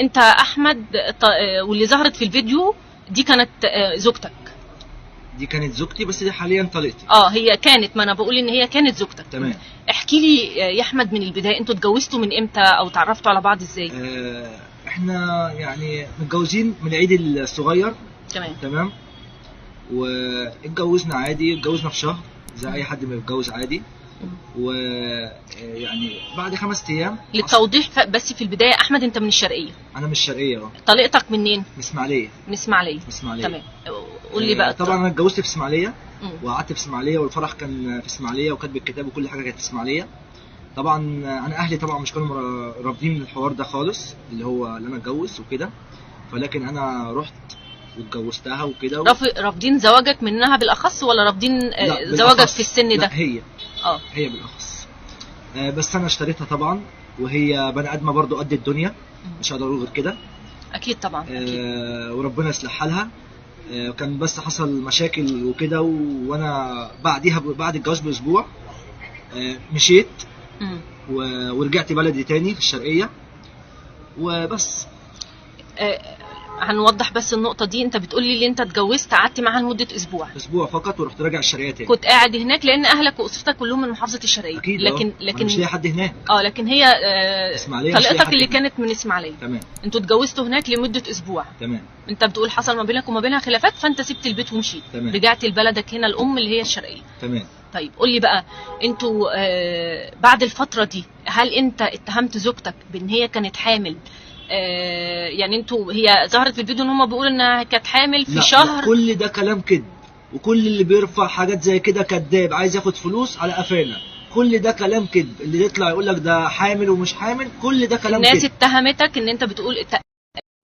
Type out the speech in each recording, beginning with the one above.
انت احمد واللي ظهرت في الفيديو دي كانت زوجتك؟ دي كانت زوجتي، بس دي حاليا طليقتي. هي كانت، ما انا بقول ان هي كانت زوجتك. تمام. احكي لي يا احمد من البدايه، انتوا اتجوزتوا من امتى او تعرفتوا على بعض ازاي؟ احنا يعني متجوزين من العيد الصغير. تمام. واتجوزنا عادي، اتجوزنا في شهر زي اي حد ما بيتجوز عادي. ويعني بعد 5 ايام. للتوضيح بس في البدايه، احمد انت من الشرقيه؟ انا من الشرقيه. طليقتك منين؟ من اسماعيليه. من اسماعيليه. تمام. قول لي بقى. طبعا انا اتجوزت في اسماعيليه وقعدت في اسماعيليه، والفرح كان في اسماعيليه، وكاتب الكتاب وكل حاجه كانت في اسماعيليه. طبعا انا اهلي طبعا مش كانوا رافضين من الحوار ده خالص، اللي هو اللي انا اتجوز وكده، ولكن انا رحت واتجوزتها وكده. رافضين زواجك منها بالاخص، ولا رافضين زواجك في السن ده؟ لا، هي بالاخص. بس انا اشتريتها طبعا، وهي بني ادمه برضو قد الدنيا، مش هقدر اقول غير كده. اكيد طبعا. وربنا يصلح حالها. كان بس حصل مشاكل وكده، وانا بعد الجواز باسبوع مشيت ورجعت بلدي تاني في الشرقيه وبس. هنوضح بس النقطه دي. انت بتقول لي انت اتجوزت قعدت معاها لمده اسبوع فقط، ورحت راجع الشرقيه تاني. كنت قاعد هناك لان اهلك واسرتك كلهم من محافظه الشرقيه. اكيد. لكن مش لاقي حد هناك. لكن هي طليقتك اللي كانت من اسماعيليه. تمام. انتوا اتجوزتوا هناك لمده اسبوع. تمام. انت بتقول حصل ما بينك وما بينها خلافات، فانت سبت البيت ومشيت. تمام. رجعت لبلدك هنا الام اللي هي الشرقيه. تمام. طيب قول لي بقى، انتوا بعد الفتره دي هل انت اتهمت زوجتك بان هي كانت حامل؟ يعني انتوا، هي ظهرت في الفيديو ان هم بيقولوا انها كانت حامل في شهر. لا، كل ده كلام كذب، وكل اللي بيرفع حاجات زي كده كذاب عايز ياخد فلوس على قفانا. كل ده كلام كذب، اللي يطلع يقول لك ده حامل ومش حامل، كل ده كلام كذب. الناس اتهمتك ان انت بتقول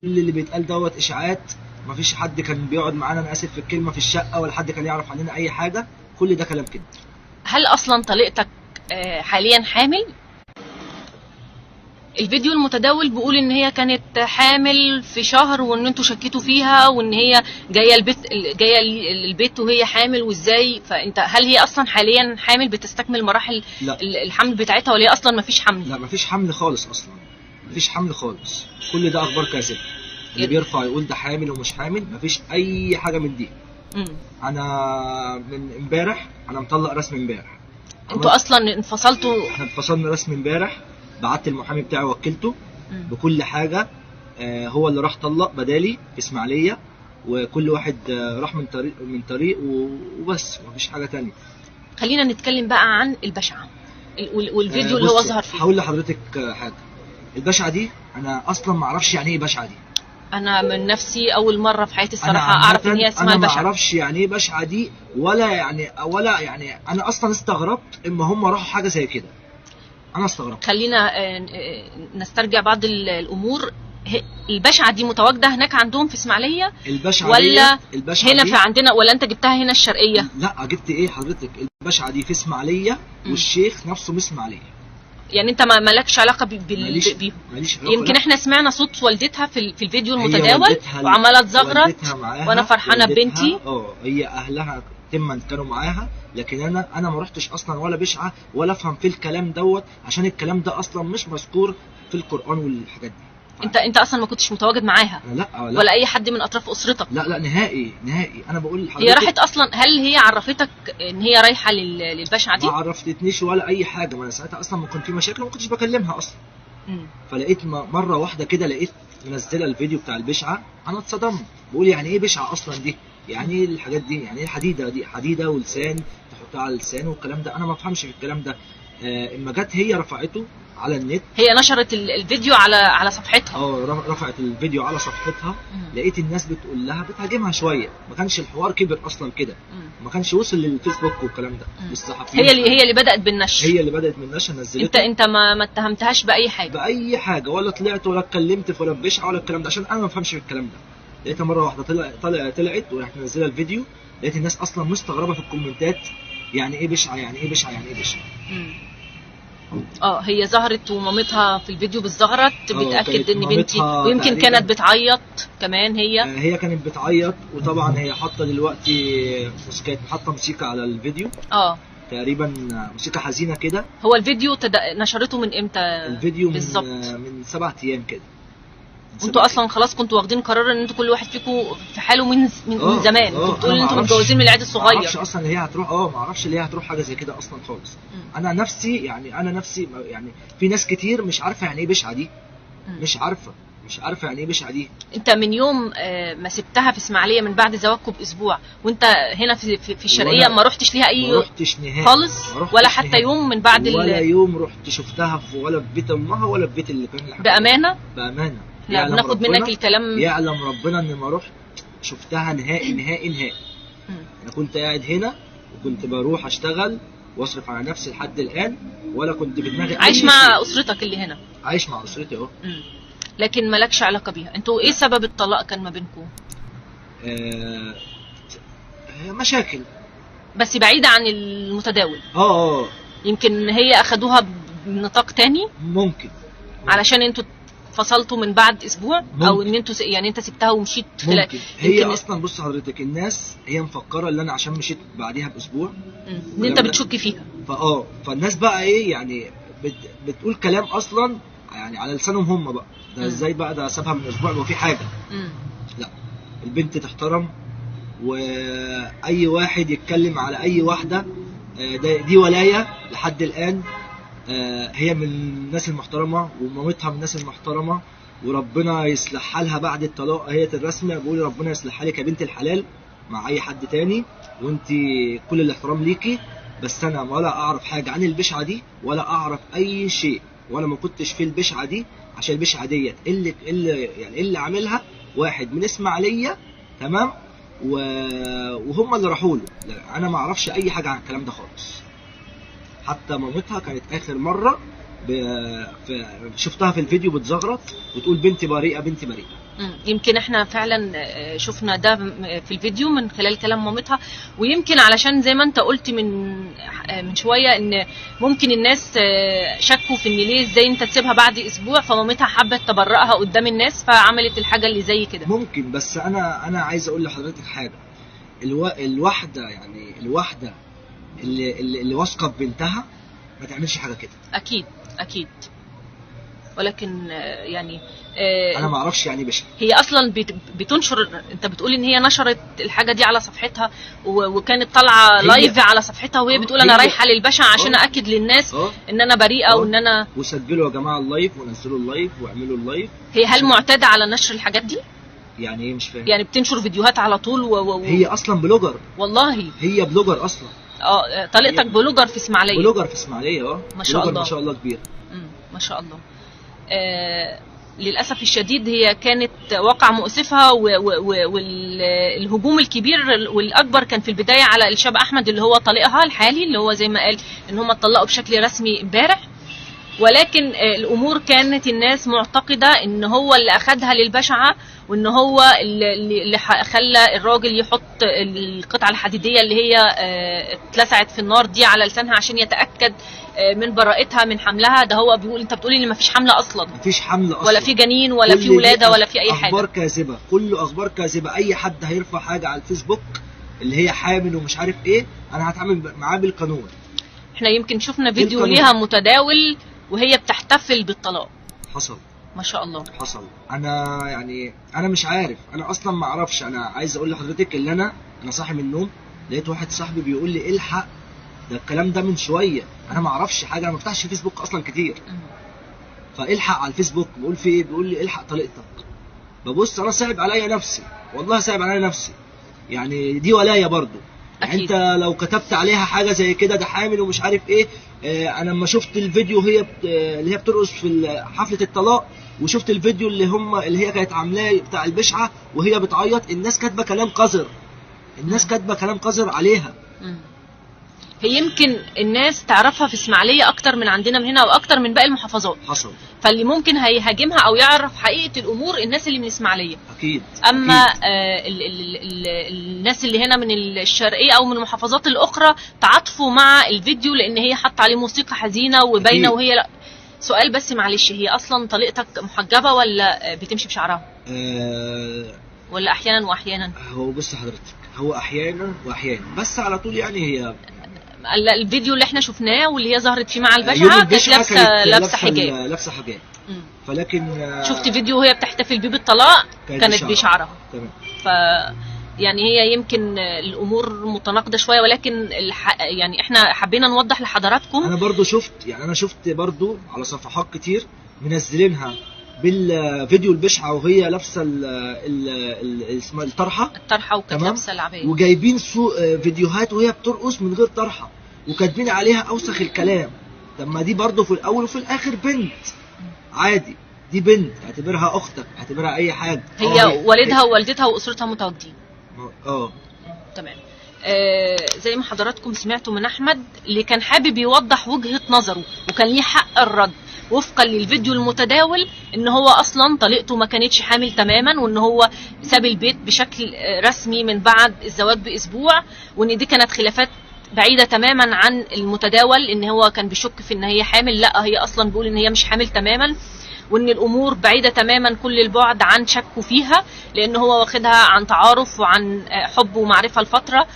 كل اللي بيتقال دوت اشاعات. مفيش حد كان بيقعد معانا، انا اسف في الكلمه، في الشقه، ولا حد كان يعرف عننا اي حاجه. كل ده كلام كذب. هل اصلا طليقتك حاليا حامل؟ الفيديو المتداول بيقول ان هي كانت حامل في شهر، وان انتوا شكيتوا فيها، وان هي جايه البيت وهي حامل، وازاي. فانت هل هي اصلا حاليا حامل بتستكمل مراحل الحمل بتاعتها، ولا هي اصلا مفيش حمل؟ لا، مفيش حمل خالص، اصلا مفيش حمل خالص. كل ده اخبار كاذبه. اللي بيرفع يقول ده حامل ومش حامل، مفيش اي حاجه من دي. انا من امبارح انا مطلق رسمي امبارح. انتوا اصلا انفصلتوا؟ احنا انفصلنا رسمي امبارح. بعت المحامي بتاعي وكلته بكل حاجه. هو اللي راح طلق بدالي في اسماعيليه، وكل واحد راح من طريق وبس، مفيش حاجه تانية. خلينا نتكلم بقى عن البشعه والفيديو اللي هو ظهر فيه. هقول لحضرتك حاجه. البشعه دي انا اصلا ما اعرفش يعني ايه بشعه دي. انا من نفسي اول مره في حياتي الصراحه اعرف ان هي اسمها البشعه. انا ما اعرفش يعني ايه بشعه دي، ولا يعني انا اصلا استغربت اما هم راحوا حاجه زي كده. انا استغربت. خلينا نسترجع بعض الامور. البشعه دي متواجده هناك عندهم في اسماعيليه، البشعه ولا البشعة هنا دي في عندنا، ولا انت جبتها هنا الشرقيه؟ لا، جبت ايه حضرتك؟ البشعه دي في اسماعيليه، والشيخ نفسه من اسماعيليه. يعني انت مالكش علاقه بيهم؟ ماليش علاقه. يمكن احنا سمعنا صوت والدتها في الفيديو المتداول وعماله تزغرط، وانا فرحانه ببنتي. هي اهلها تما كانوا معاها، لكن انا ما رحتش اصلا ولا بشعه ولا افهم في الكلام دوت، عشان الكلام ده اصلا مش مذكور في القران والحاجات دي. انت اصلا ما كنتش متواجد معاها؟ لا. ولا اي حد من اطراف اسرتك؟ لا، نهائي. انا بقول لحضرتك، هي راحت اصلا. هل هي عرفتك ان هي رايحه للبشعه دي؟ ما عرفتنيش ولا اي حاجه. ما انا ساعتها اصلا ما كنت في مشاكل وما كنتش بكلمها اصلا. فلقيت مره واحده كده، لقيت منزله الفيديو بتاع البشعه. انا اتصدمت، بقول يعني ايه بشعه اصلا دي؟ يعني ايه الحاجات دي؟ يعني ايه الحديده دي؟ حديده ولسان تحطها على اللسان والكلام ده، انا ما بفهمش في الكلام ده. اما جت هي رفعته على النت، هي نشرت الفيديو على صفحتها. رفعت الفيديو على صفحتها. لقيت الناس بتقول لها، بتهاجمها شويه. ما كانش الحوار كبر اصلا كده، ما كانش وصل للفيسبوك والكلام ده للصحفيين. هي اللي بدات بالنشر. هي اللي بدات بالنشر، نزلتها. انت ما اتهمتهاش باي حاجه؟ ولا طلعت ولا اتكلمت ولا بشعه ولا الكلام ده، عشان انا ما بفهمش في الكلام ده. لقيتها مره واحده طلعت ورحت منزله الفيديو. لقيت الناس اصلا مستغربه في الكومنتات، يعني ايه بشعه؟ يعني ايه بشعه؟ يعني ايه بشعه؟ هي ظهرت ومامتها في الفيديو بالزغرت بتاكد ان بنتي، ويمكن كانت بتعيط كمان. هي كانت بتعيط. وطبعا هي حاطه دلوقتي كانت حاطه موسيقى على الفيديو. تقريبا موسيقى حزينه كده. هو الفيديو نشرته من امتى الفيديو؟ بالظبط من 7 ايام كده. انتوا اصلا خلاص كنتوا واخدين قرار ان انتوا كل واحد فيكم في حاله من زمان. انتوا بتقولوا ان انتوا متجوزين من العيد الصغير. ما اعرفش اصلا اللي هي هتروح ما اعرفش اللي هي هتروح حاجه زي كده اصلا خالص. انا نفسي يعني في ناس كتير مش عارفه يعني ايه بشعه دي. مش عارفه يعني ايه بشعه دي. انت من يوم ما سبتها في اسماعيليه من بعد زواجكم باسبوع وانت هنا في الشرقيه ما رحتش ليها اي ما رحتش نهائي خالص ولا حتى نهائي. يوم من بعد ولا يوم رحت شفتها ولا في بيت امها ولا في بيت اللي كان بامانه لا بناخد منك الكلام. يعلم ربنا اني ما رحت شفتها نهائي. انا كنت قاعد هنا وكنت بروح اشتغل واصرف على نفسي لحد الان، ولا كنت في دماغي عايش مع اسرتك اللي هنا. عايش مع اسرتي لكن مالكش علاقه بيها. انتوا ايه سبب الطلاق كان ما بينكم؟ مشاكل بس بعيده عن المتداول. يمكن هي اخدوها بنطاق تاني ممكن علشان انتوا فصلتوا من بعد اسبوع ممكن. او ان انتوا يعني انت سبتها ومشيت ممكن. هي اصلا بص حضرتك الناس هي مفكره ان انا عشان مشيت بعديها باسبوع ان انت بتشك فيها. فالناس بقى ايه يعني بتقول كلام اصلا يعني على لسانهم هم بقى. ده ازاي بقى ده سابها من اسبوع وفي حاجه؟ لا، البنت تحترم، واي واحد يتكلم على اي واحده دي ولايه لحد الان. هي من الناس المحترمه ومامتها من الناس المحترمه، وربنا يصلح حالها بعد الطلاق. هي الرسمي بقول ربنا يصلح حالك يا بنت الحلال مع اي حد تاني، وانت كل الاحترام ليكي. بس انا ولا اعرف حاجه عن البشعه دي ولا اعرف اي شيء، ولا ما كنتش في البشعه دي. عشان البشعه ديت اللي عاملها واحد من اسماعيليه، تمام، وهم اللي راحوا له. انا ما اعرفش اي حاجه عن الكلام ده خالص. حتى مامتها كانت اخر مره شفتها في الفيديو بتزغرط وتقول بنتي بريئه بنتي بريئه. يمكن احنا فعلا شفنا ده في الفيديو من خلال كلام مامتها. ويمكن علشان زي ما انت قلت من شويه ان ممكن الناس شكوا في ان ليه ازاي انت تسيبها بعد اسبوع، فمامتها حبت تبرئها قدام الناس فعملت الحاجه اللي زي كده. ممكن. بس انا عايز اقول لحضرتك حاجه. الواحده اللي واثقه ببنتها ما تعملش حاجه كده. اكيد. ولكن يعني انا ما اعرفش يعني بشع. هي اصلا بتنشر. انت بتقول ان هي نشرت الحاجه دي على صفحتها وكانت طالعه لايف على صفحتها وهي بتقول انا رايحه للبشع عشان ااكد للناس ان انا بريئه وان انا. وسجلوا يا جماعه اللايف ونزلوا اللايف واعملوا اللايف. هي هل معتاده على نشر الحاجات دي؟ يعني ايه مش فاهم. يعني بتنشر فيديوهات على طول هي اصلا بلوجر. والله هي بلوجر اصلا. طليقتك بلوجر في اسماعيليه. بلوجر في اسماعيليه. ما شاء الله. ما شاء الله كبير. ما شاء الله. للأسف الشديد هي كانت واقعة مؤسفة، والهجوم الكبير والأكبر كان في البداية على الشاب أحمد اللي هو طليقها الحالي، اللي هو زي ما قال إن هم اتطلقوا بشكل رسمي امبارح. ولكن الأمور كانت الناس معتقدة إن هو اللي أخدها للبشعة، وإن هو اللي خلى الراجل يحط القطعة الحديدية اللي هي اتلسعت في النار دي على لسانها عشان يتأكد من براءتها من حملها. ده هو بيقول انت بتقولي ان مفيش حمله اصلا. مفيش حمله اصلا ولا في جنين ولا في ولاده ولا في اي حاجه. اخبار كاذبه، كله اخبار كاذبه. اي حد هيرفع حاجه على الفيسبوك اللي هي حامل ومش عارف ايه انا هتعامل معاه بالقانون. احنا يمكن شفنا فيديو ليها متداول وهي بتحتفل بالطلاق. حصل ما شاء الله. حصل. انا مش عارف. انا اصلا ما اعرفش. انا عايز اقول لحضرتك اللي انا صاحي من النوم لقيت واحد صاحبي بيقول لي الحق ده الكلام ده من شويه. انا ما اعرفش حاجه، انا ما بفتحش فيسبوك اصلا كتير. فالحق على الفيسبوك بقول في ايه، بيقول لي الحق طليقتك. ببص انا صعب عليا نفسي، والله صعب عليا نفسي. يعني دي ولايه برضو. يعني انت لو كتبت عليها حاجه زي كده ده حامل ومش عارف ايه. انا لما شفت الفيديو اللي هي بترقص في حفله الطلاق، وشفت الفيديو اللي هي كانت عاملاه بتاع البشعه وهي بتعيط، الناس كاتبه كلام قذر. الناس كاتبه كلام قذر عليها. هي يمكن الناس تعرفها في اسماعيليه اكتر من عندنا من هنا واكتر من باقي المحافظات. حصل. فاللي ممكن هيهاجمها او يعرف حقيقه الامور الناس اللي من اسماعيليه. اكيد. اما أكيد. الناس اللي هنا من الشرقيه او من المحافظات الاخرى تعاطفوا مع الفيديو لان هي حاطه عليه موسيقى حزينه وباينه وهي لا. سؤال بس معلش، هي اصلا طليقتك محجبه ولا بتمشي بشعرها؟ ولا احيانا واحيانا؟ هو بص حضرتك، هو احيانا واحيانا، بس على طول يعني هي الفيديو اللي احنا شفناه واللي هي ظهرت فيه مع البشعه كانت لابسه حجاب. لابسه حجاب. فلكن شفت فيديو وهي بتحتفل بيه بالطلاق كانت بشعرها. تمام. يعني هي يمكن الامور متناقضه شويه، ولكن يعني احنا حبينا نوضح لحضراتكم. انا برضو شفت برضو على صفحات كتير منزلينها بالفيديو البشعه وهي لابسه اسمها الطرحه وكانت لابسه العبايه، وجايبين فيديوهات وهي بترقص من غير طرحه وكاتبين عليها اوسخ الكلام. طب ما دي برضو في الاول وفي الاخر بنت عادي، دي بنت، اعتبرها اختك، اعتبرها اي حاجه. هي والدها ووالدتها واسرتها متواجدين. تمام. زي ما حضراتكم سمعتوا من احمد اللي كان حابب يوضح وجهة نظره وكان ليه حق الرد وفقا للفيديو المتداول، ان هو اصلا طليقته ما كانتش حامل تماما، وان هو ساب البيت بشكل رسمي من بعد الزواج باسبوع، وان دي كانت خلافات بعيدة تماما عن المتداول، ان هو كان بيشك في ان هي حامل. لا، هي اصلا بيقول ان هي مش حامل تماما، وان الامور بعيدة تماما كل البعد عن شكه فيها، لان هو واخدها عن تعارف وعن حب ومعرفة لفترة،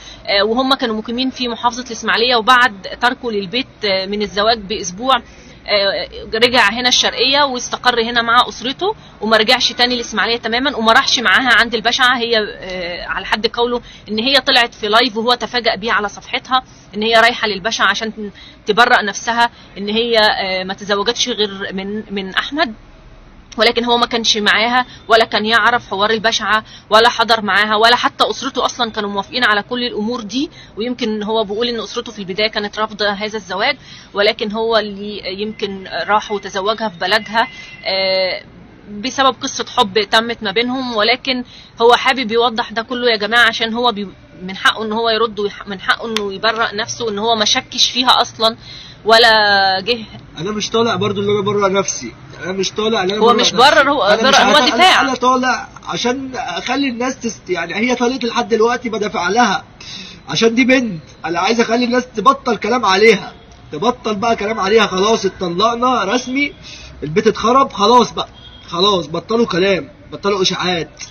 وهم كانوا مقيمين في محافظة الاسماعيلية، وبعد تركه للبيت من الزواج باسبوع رجع هنا الشرقية واستقر هنا مع اسرته، وما رجعش تاني الاسماعيلية تماما، وما راحش معاها عند البشعة. هي على حد قوله ان هي طلعت في لايف وهو تفاجأ بيه على صفحتها ان هي رايحة للبشعة عشان تبرأ نفسها ان هي ما تزوجتش غير من احمد، ولكن هو ما كانش معاها ولا كان يعرف حوار البشعة ولا حضر معاها، ولا حتى أسرته أصلا كانوا موافقين على كل الأمور دي. ويمكن هو بيقول إن أسرته في البداية كانت رافضة هذا الزواج، ولكن هو اللي يمكن راح وتزوجها في بلدها بسبب قصة حب تمت ما بينهم. ولكن هو حابب يوضح ده كله يا جماعة عشان هو من حقه إن هو يرد، ومن حقه إنه يبرأ نفسه، إن هو ما شكش فيها أصلا ولا جه. انا مش طالع برضو اللي انا برر نفسي، انا مش طالع اللي انا هو مش برر، هو دفاع. انا طالع عشان اخلي الناس يعني هي طالت لحد دلوقتي بدافع لها عشان دي بنت. انا عايز اخلي الناس تبطل كلام عليها، تبطل بقى كلام عليها. خلاص اتطلقنا رسمي، البيت اتخرب، خلاص بقى، خلاص بطلوا كلام، بطلوا اشاعات.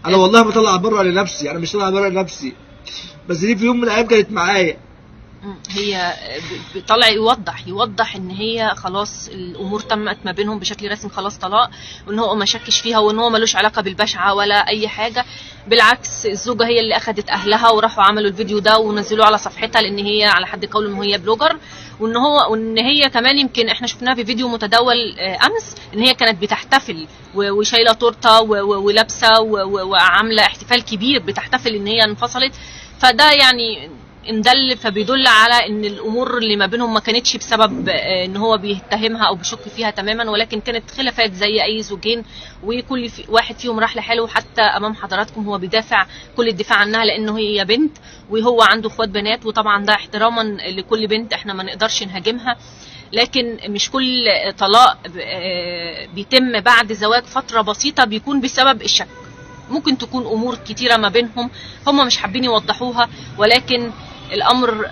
انا والله ما طالع برر لنفسي، انا مش طالع برر لنفسي، بس دي في يوم من الايام كانت معايا. هي طالع يوضح ان هي خلاص الامور تمت ما بينهم بشكل رسمي، خلاص طلاق، وان هو ما شكش فيها، وان هو ملوش علاقه بالبشعه ولا اي حاجه. بالعكس، الزوجه هي اللي اخذت اهلها وراحوا عملوا الفيديو ده ونزلوه على صفحتها، لان هي على حد قول ان هي بلوجر، وان هي كمان يمكن احنا شفناها في فيديو متداول امس ان هي كانت بتحتفل وشايله تورته ولابسه وعامله احتفال كبير بتحتفل ان هي انفصلت. فده يعني اندل، فبيدل على ان الامور اللي ما بينهم ما كانتش بسبب ان هو بيتهمها او بيشك فيها تماما، ولكن كانت خلافات زي اي زوجين، وكل واحد فيهم راح لحاله. حتى امام حضراتكم هو بيدافع كل الدفاع عنها لانه هي بنت وهو عنده اخوات بنات، وطبعا ده احتراما لكل بنت احنا ما نقدرش نهاجمها. لكن مش كل طلاق بيتم بعد زواج فترة بسيطة بيكون بسبب الشك، ممكن تكون امور كتيرة ما بينهم هم مش حابين يوضحوها، ولكن الامر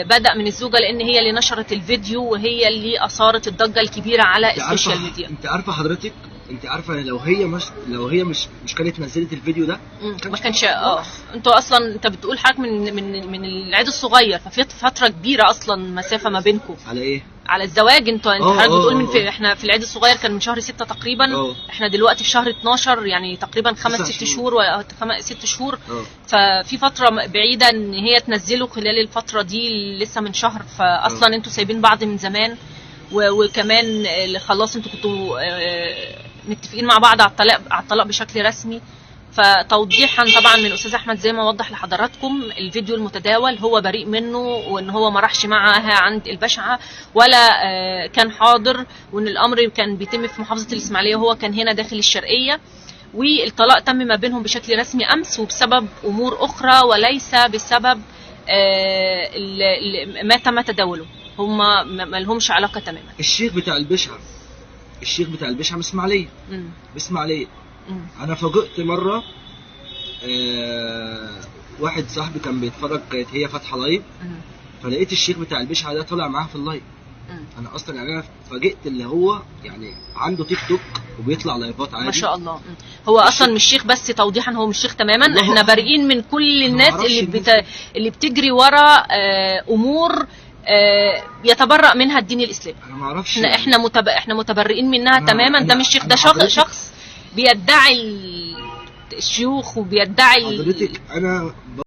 بدأ من الزوجة لان هي اللي نشرت الفيديو وهي اللي اثارت الضجة الكبيرة على السوشيال ميديا. انت عارفة حضرتك، انت عارفة لو هي مش كانت نزلت الفيديو ده ما كانش انتوا اصلا انت بتقول حاجة من العيد الصغير، ففي فترة كبيرة اصلا مسافة ما بينكم. على ايه؟ على الزواج. انت حضرتك بتقول احنا في العيد الصغير كان من شهر 6 تقريبا. احنا دلوقتي في شهر 12، يعني تقريبا 5-6 شهور و 6 شهور. ففي فترة بعيدة ان هي تنزله خلال الفترة دي لسه من شهر، فاصلا انتوا سايبين بعض من زمان، وكمان خلاص انتوا كنتوا متفقين مع بعض على الطلاق بشكل رسمي. فتوضيحا طبعا من الاستاذ احمد زي ما وضح لحضراتكم، الفيديو المتداول هو بريء منه، وان هو ما راحش معاها عند البشعه ولا كان حاضر، وان الامر كان بيتم في محافظه الاسماعيليه وهو كان هنا داخل الشرقيه، والطلاق تم ما بينهم بشكل رسمي امس وبسبب امور اخرى وليس بسبب ما تم تداوله. هم ما لهمش علاقه تماما. الشيخ بتاع البشعه من اسماعيليه انا فاجئت مره، واحد صاحبي كان بيتفرج، كانت هي فاتحه لايف، فلقيت الشيخ بتاع البشعه ده طلع معاها في اللايف. انا اصلا يعني انا فاجئت اللي هو يعني عنده تيك توك وبيطلع لايفات عادي ما شاء الله. هو اصلا مش شيخ، بس توضيحا هو مش شيخ تماما. احنا بارئين من كل الناس اللي بتجري ورا امور يتبرأ منها الدين الاسلامي. انا ما اعرفش احنا متبرئين منها تماما. ده مش شيخ، ده شخص بيدعي الشيوخ وبيدعي حضرتك. انا